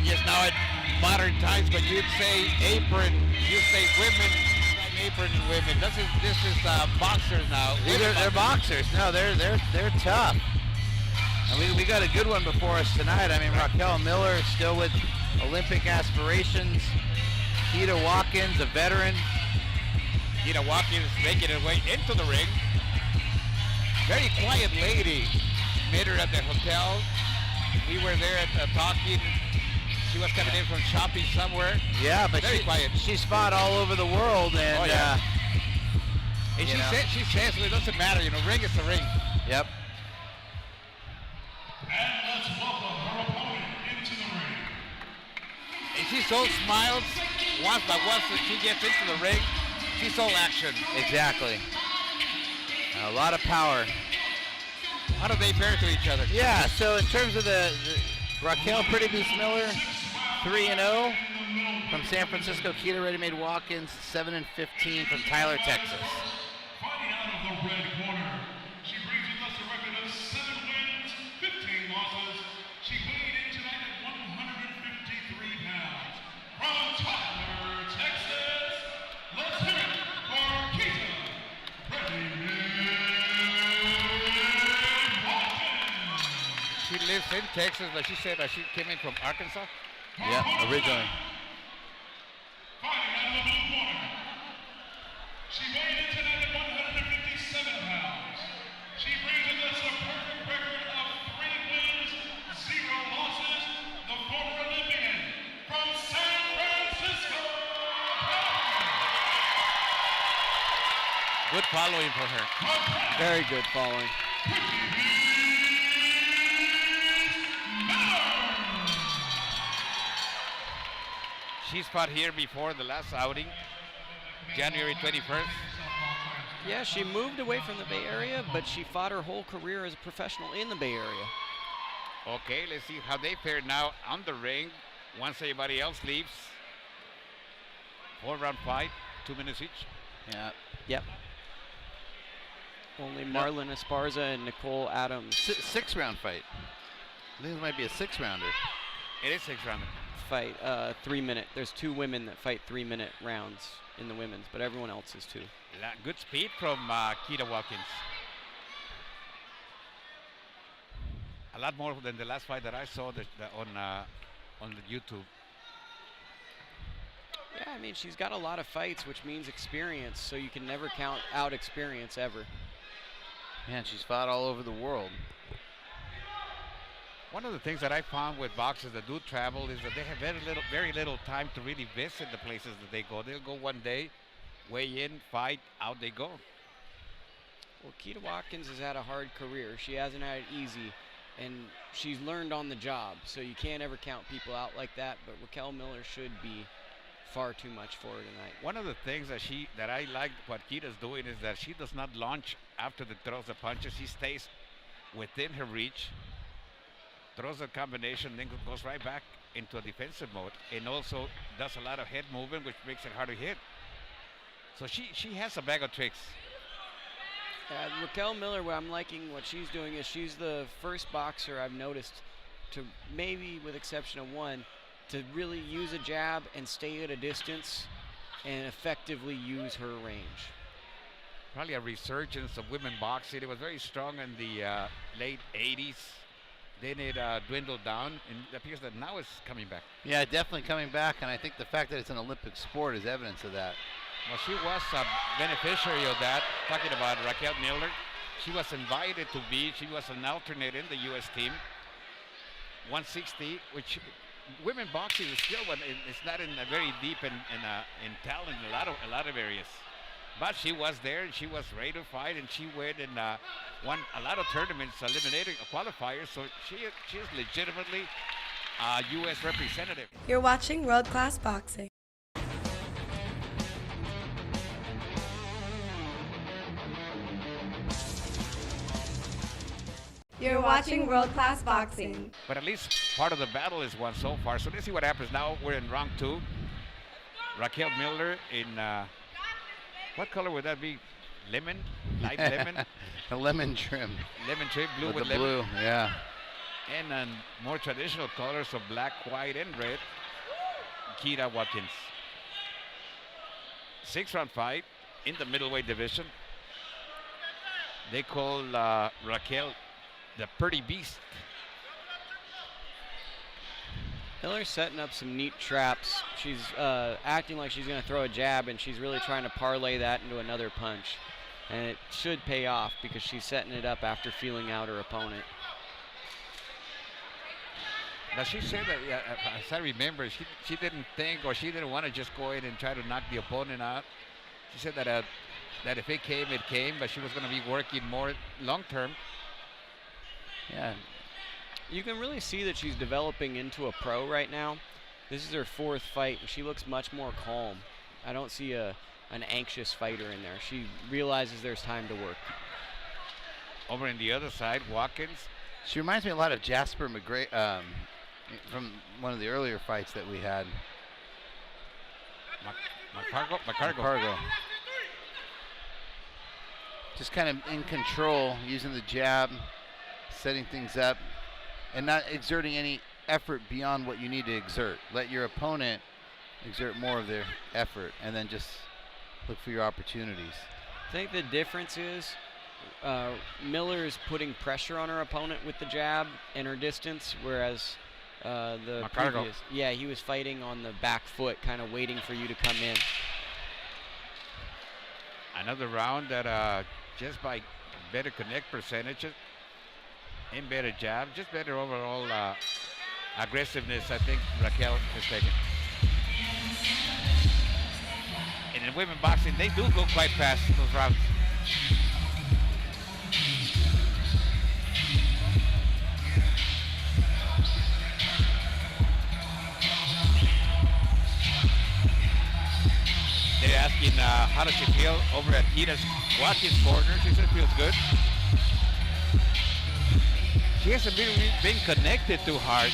guess now in modern times, but you'd say apron, you'd say women, apron women. This is boxers now. They're boxers. No, they're tough. And we got a good one before us tonight. I mean, Raquel Miller still with Olympic aspirations. Keita Watkins, a veteran. Keita Watkins making her way into the ring. Very quiet lady. Met her at the hotel. We were there at talking. She was coming in from shopping somewhere. Yeah, but very quiet. She's fought all over the world, and and she says it doesn't matter. Ring is a ring. Yep. And let's welcome her opponent into the ring. And she's all smiles. Once that she gets into the ring, she's all action. Exactly. A lot of power. How do they pair to each other? Yeah, so in terms of the Raquel Pretty Beast Miller, 3-0 from San Francisco. Keita Ready-Made Watkins, 7-15 from Tyler, Texas. Fighting out of the red corner, she brings with us a record of 7 wins, 15 losses. She weighed in tonight at 153 pounds. From Tyler, Texas, let's hear it for Keita Ready-Made Watkins. She lives in Texas, but she said that she came in from Arkansas. Yeah, originally. Fighting out of the blue corner. She weighed in tonight at 157 pounds. She brings with us a perfect record of 3 wins, 0 losses. The former Olympian from San Francisco. Good following for her. Very good following. She's fought here before the last outing, January 21st. Yeah, she moved away from the Bay Area, but she fought her whole career as a professional in the Bay Area. Okay, let's see how they pair now on the ring once everybody else leaves. 4-round fight, 2 minutes each. Yeah. Yep. Only Marlon Esparza and Nicole Adams. 6-round fight. I think this might be a 6-rounder. It is 6-rounder. Fight 3-minute. There's 2 women that fight 3-minute rounds in the women's, but everyone else is 2. Good speed from Keita Watkins. A lot more than the last fight that I saw on the YouTube. Yeah, I mean, she's got a lot of fights, which means experience, so you can never count out experience ever. Man, she's fought all over the world. One of the things that I found with boxers that do travel is that they have very little time to really visit the places that they go. They'll go one day, weigh in, fight, out they go. Well, Keita Watkins has had a hard career. She hasn't had it easy, and she's learned on the job, so you can't ever count people out like that, but Raquel Miller should be far too much for her tonight. One of the things that I like what Keita's doing is that she does not launch after the throws the punches. She stays within her reach, throws a combination, then goes right back into a defensive mode, and also does a lot of head movement, which makes it hard to hit. So she has a bag of tricks. Raquel Miller, what I'm liking what she's doing is she's the first boxer I've noticed to, maybe with exception of one, to really use a jab and stay at a distance and effectively use her range. Probably a resurgence of women boxing. It was very strong in the late 80s. Then it dwindled down, and it appears that now it's coming back. Yeah, definitely coming back, and I think the fact that it's an Olympic sport is evidence of that. Well, she was a beneficiary of that. Talking about Raquel Miller, she was invited to be. She was an alternate in the U.S. team. 160, which women boxing is still, but it's not in a very deep in talent in a lot of areas. But she was there, and she was ready to fight, and she went and won a lot of tournaments, eliminating qualifiers. So she is legitimately a U.S. representative. You're watching World Class Boxing. You're watching World Class Boxing. But at least part of the battle is won so far. So let's see what happens now. We're in round 2. Raquel Miller in, what color would that be? Lemon? Light lemon? A lemon trim. Lemon trim, blue with the lemon. blue, yeah. And more traditional colors of black, white, and red, Kira Watkins. 6-round fight in the middleweight division. They call Raquel the Pretty Beast. Miller's setting up some neat traps. She's acting like she's going to throw a jab, and she's really trying to parlay that into another punch. And it should pay off because she's setting it up after feeling out her opponent. Now she said that, as I remember, she didn't think, or she didn't want to just go in and try to knock the opponent out. She said that that if it came, but she was going to be working more long term. Yeah. You can really see that she's developing into a pro right now. This is her 4th fight, and she looks much more calm. I don't see an anxious fighter in there. She realizes there's time to work. Over on the other side, Watkins. She reminds me a lot of Jasper McGray from one of the earlier fights that we had. McCargo. Just kind of in control, using the jab, setting things up, and not exerting any effort beyond what you need to exert. Let your opponent exert more of their effort, and then just look for your opportunities. I think the difference is Miller is putting pressure on her opponent with the jab and her distance, whereas the previous, he was fighting on the back foot, kind of waiting for you to come in. Another round that just by better connect percentages and better jab, just better overall aggressiveness, I think Raquel has taken. And in women boxing, they do go quite fast, those rounds. They're asking how does she feel over at Kira's Watkins corner. She said it feels good. She hasn't been connected too hard.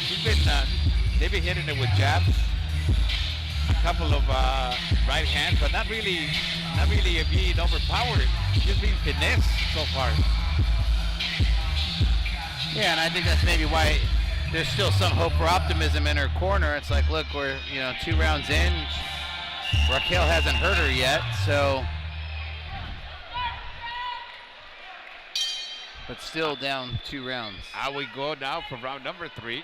They've been hitting it with jabs, a couple of right hands, but not really being overpowered. She's been finessed so far. Yeah, and I think that's maybe why there's still some hope for optimism in her corner. It's like, look, we're 2 rounds in. Raquel hasn't hurt her yet, so. But still down 2 rounds. Out we go now for round number 3.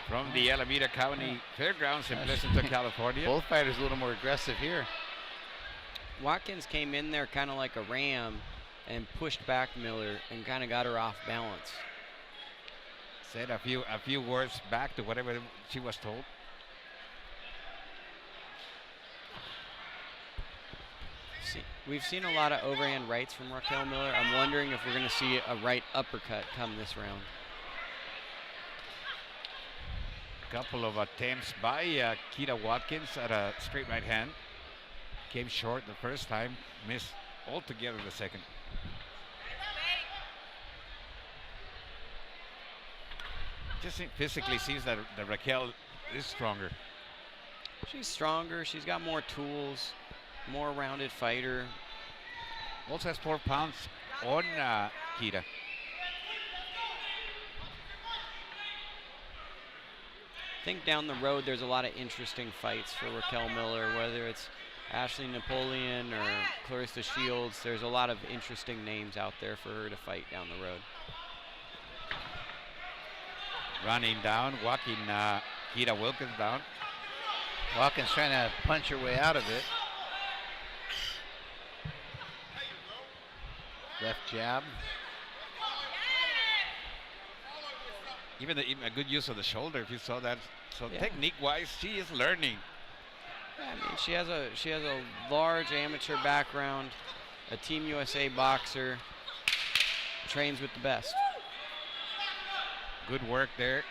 From the Alameda County Fairgrounds in Pleasanton, California. Both fighters a little more aggressive here. Watkins came in there kind of like a ram and pushed back Miller and kind of got her off balance. Said a few words back to whatever she was told. We've seen a lot of overhand rights from Raquel Miller. I'm wondering if we're going to see a right uppercut come this round. Couple of attempts by Kira Watkins at a straight right hand. Came short the first time, missed altogether the second. Just physically seems that Raquel is stronger. She's stronger. She's got more tools, more rounded fighter. Also has 4 pounds on Kira. I think down the road there's a lot of interesting fights for Raquel Miller, whether it's Ashley Napoleon or Clarissa Shields. There's a lot of interesting names out there for her to fight down the road. Running down, walking Kira Wilkins down. Watkins trying to punch her way out of it. Left jab. Even a good use of the shoulder, if you saw that. So yeah. Technique-wise, she is learning. Yeah, I mean, she has a large amateur background, a Team USA boxer, trains with the best. Good work there.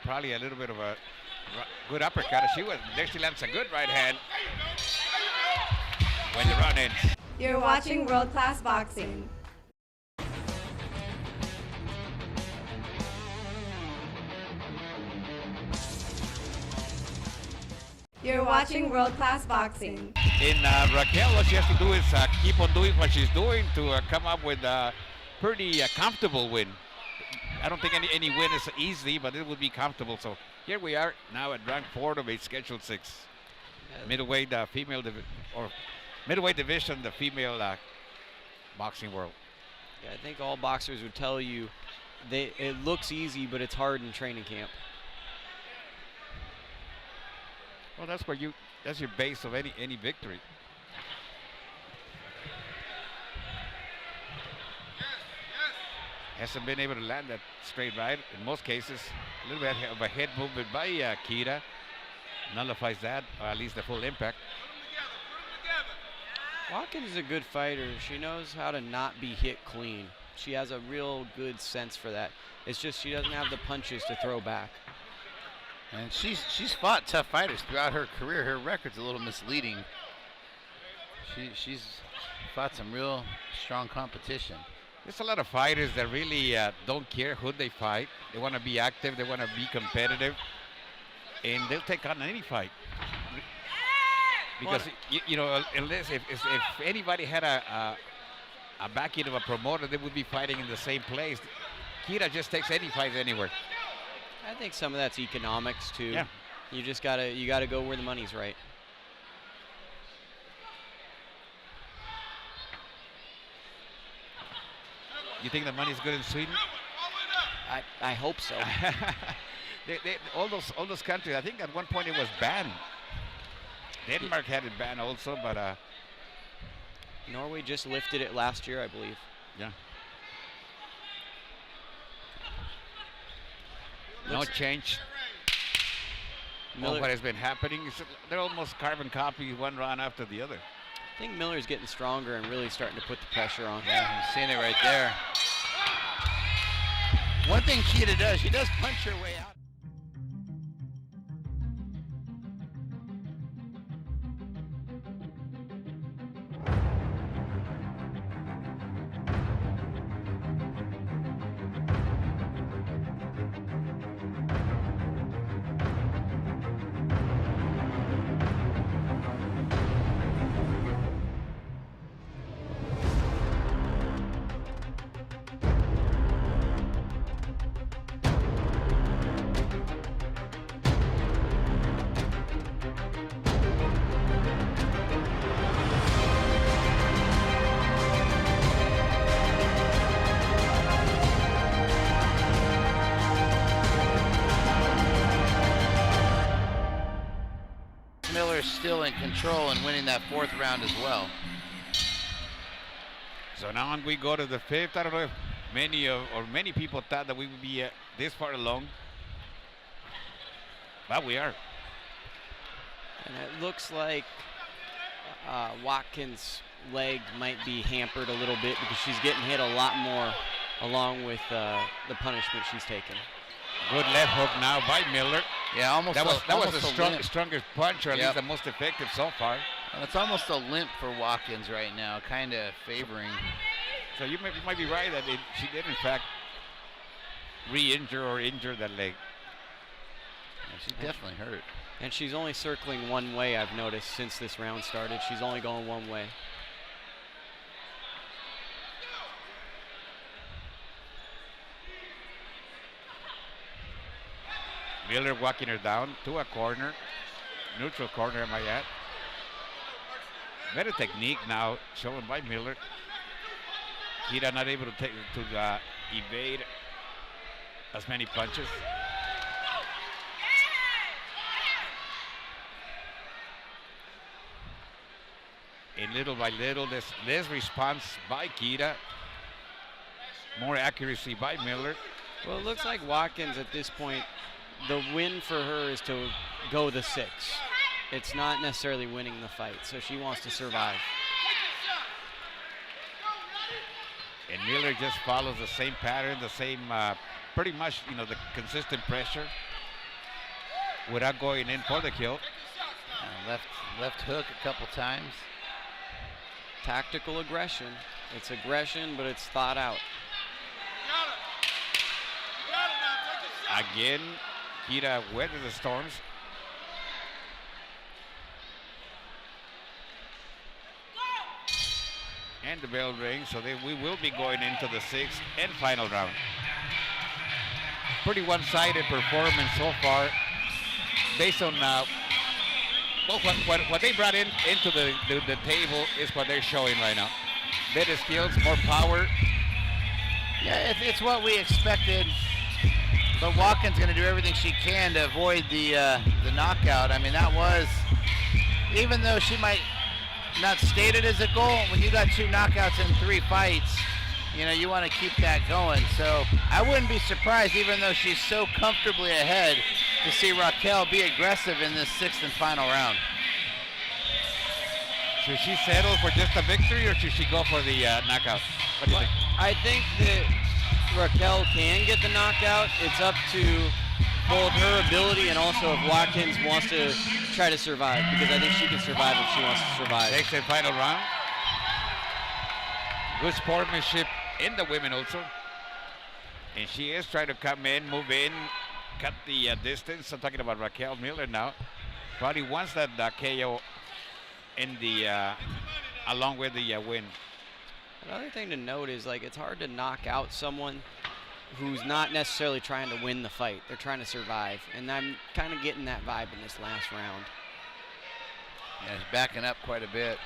Probably a little bit of a good uppercut. There she lands a good right hand when the round ends. You're watching World Class Boxing. You're watching World Class Boxing. In Raquel, what she has to do is keep on doing what she's doing to come up with a pretty comfortable win. I don't think any win is easy, but it would be comfortable. So here we are now at round 4 of a scheduled 6. Middleweight middleweight division, the female boxing world. Yeah, I think all boxers would tell you it looks easy, but it's hard in training camp. Well, that's your base of any victory. Hasn't been able to land that straight right. In most cases, a little bit of a head movement by Kita nullifies that, or at least the full impact. Watkins is a good fighter. She knows how to not be hit clean. She has a real good sense for that. It's just she doesn't have the punches to throw back. And she's fought tough fighters throughout her career. Her record's a little misleading. She's fought some real strong competition. There's a lot of fighters that really don't care who they fight. They want to be active. They want to be competitive, and they'll take on any fight. Because you know, unless if anybody had a backing of a promoter, they would be fighting in the same place. Kita just takes any fight anywhere. I think some of that's economics too. Yeah. You just gotta go where the money's right. You think the money's good in Sweden? I hope so. all those countries. I think at one point it was banned. Denmark had it banned also, but Norway just lifted it last year, I believe. yeah. No change. Miller, What has been happening is they're almost carbon copy one round after the other. I think Miller's getting stronger and really starting to put the pressure on. Yeah, I'm seeing it right there. One thing Kita does, she does punch her way out. Miller's still in control and winning that 4th round as well. So now we go to the 5th. I don't know if many people thought that we would be this far along, but we are. And it looks like Watkins' leg might be hampered a little bit because she's getting hit a lot more along with the punishment she's taken. Good left hook now by Miller. Yeah, almost. That was the limp. strongest punch, or at least the most effective so far. And it's almost a limp for Watkins right now, kind of favoring. So you might be right that she did in fact re-injure or injure that leg. Yeah, she's definitely hurt. And she's only circling one way, I've noticed, since this round started. She's only going one way. Miller walking her down to a corner. Neutral corner, am I at? Better technique now shown by Miller. Kita not able to evade as many punches. And little by little, this response by Kita. More accuracy by Miller. Well, it looks like Watkins at this point, the win for her is to go the 6. It's not necessarily winning the fight, so she wants to survive. And Miller just follows the same pattern, the same, pretty much, the consistent pressure without going in for the kill. Left hook a couple times. Tactical aggression. It's aggression, but it's thought out. Again, Kita weathered the storms. And the bell rings, so we will be going into the 6th and final round. Pretty one-sided performance so far, based on well, what they brought into the table is what they're showing right now. Better skills, more power. Yeah, it's what we expected. But Watkins going to do everything she can to avoid the knockout. I mean, that was, even though she might not state it as a goal, when you got 2 knockouts in 3 fights, you know, you want to keep that going. So I wouldn't be surprised, even though she's so comfortably ahead, to see Raquel be aggressive in this 6th and final round. Should she settle for just a victory, or should she go for the knockout? What do you think? I think that Raquel can get the knockout. It's up to both her ability and also if Watkins wants to try to survive, because I think she can survive if she wants to survive. 6th and final round. Good sportsmanship in the women also. And she is trying to come in, move in, cut the distance. I'm talking about Raquel Miller now. Probably wants that KO in the along with the win. Another thing to note is, like, it's hard to knock out someone who's not necessarily trying to win the fight. They're trying to survive, and I'm kind of getting that vibe in this last round. Yeah, he's backing up quite a bit.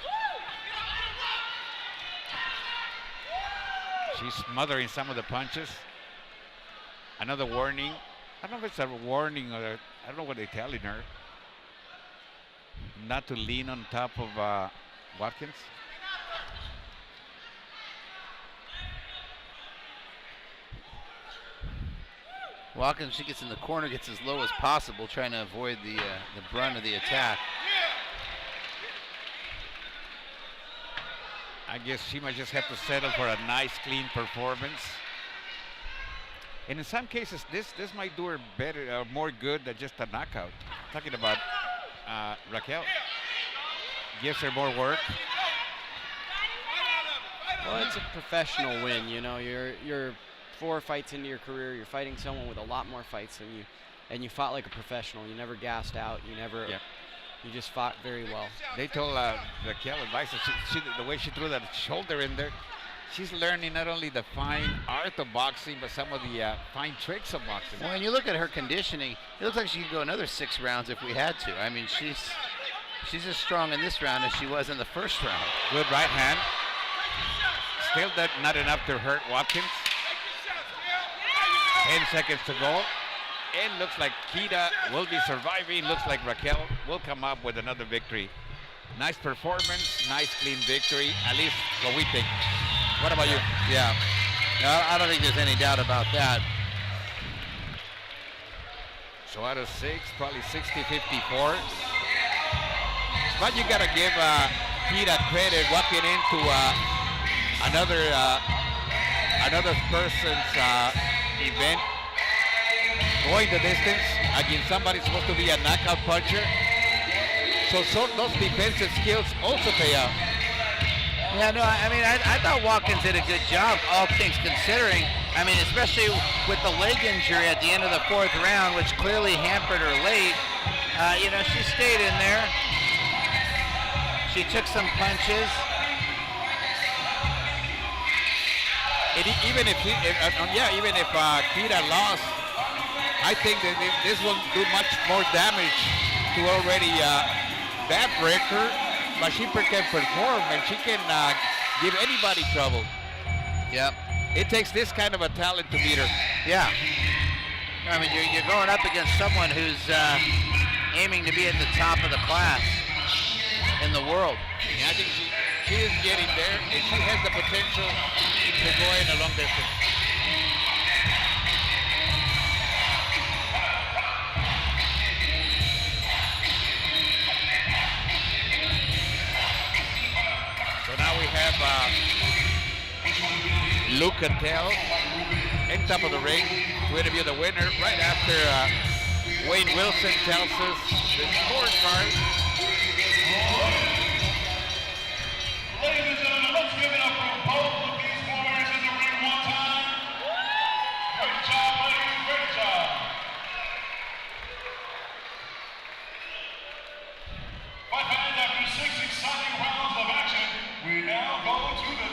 She's smothering some of the punches. Another warning. I don't know if it's a warning or I don't know what they're telling her. Not to lean on top of Watkins. Watkins, she gets in the corner, gets as low as possible, trying to avoid the brunt of the attack. I guess she might just have to settle for a nice, clean performance. And in some cases, this might do her better, more good than just a knockout. Talking about Raquel. Gives her more work. Well, it's a professional win, you know. You're 4 fights into your career. You're fighting someone with a lot more fights than you, and you fought like a professional. You never gassed out. You never. Yep. You just fought very well. They told Raquel advice that the way she threw that shoulder in there, she's learning not only the fine art of boxing, but some of the fine tricks of boxing. Well, when you look at her conditioning, it looks like she could go another 6 rounds if we had to. I mean, she's as strong in this round as she was in the first round. Good right hand. Still not enough to hurt Watkins. 10 seconds to go. And looks like Kita will be surviving. Looks like Raquel will come up with another victory. Nice performance, nice clean victory, at least what we think. What about you? Yeah. No, I don't think there's any doubt about that. So out of 6, probably 60-54. But you gotta give Kita credit walking into another person's event, going the distance against somebody supposed to be a knockout puncher. So those defensive skills also pay out. Yeah, no, I mean, I thought Watkins did a good job, all things considering. I mean, especially with the leg injury at the end of the 4th round, which clearly hampered her late. You know, she stayed in there. She took some punches. Even if Kita lost, I think that this will do much more damage to already that breaker, but she can perform and she can give anybody trouble. Yep. It takes this kind of a talent to beat her. Yeah. I mean, you're going up against someone who's aiming to be at the top of the class in the world. And I think she is getting there, and she has the potential to go in a long distance. So now we have Luke Cattell in top of the ring to interview the winner right after Wayne Wilson tells us the scorecard. Ladies and gentlemen, let's give it up for both of these warriors in the ring one time. Great job, ladies, great job. Fight fans, after 6 exciting rounds of action, we now go to the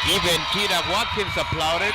Even Kita Watkins applauded.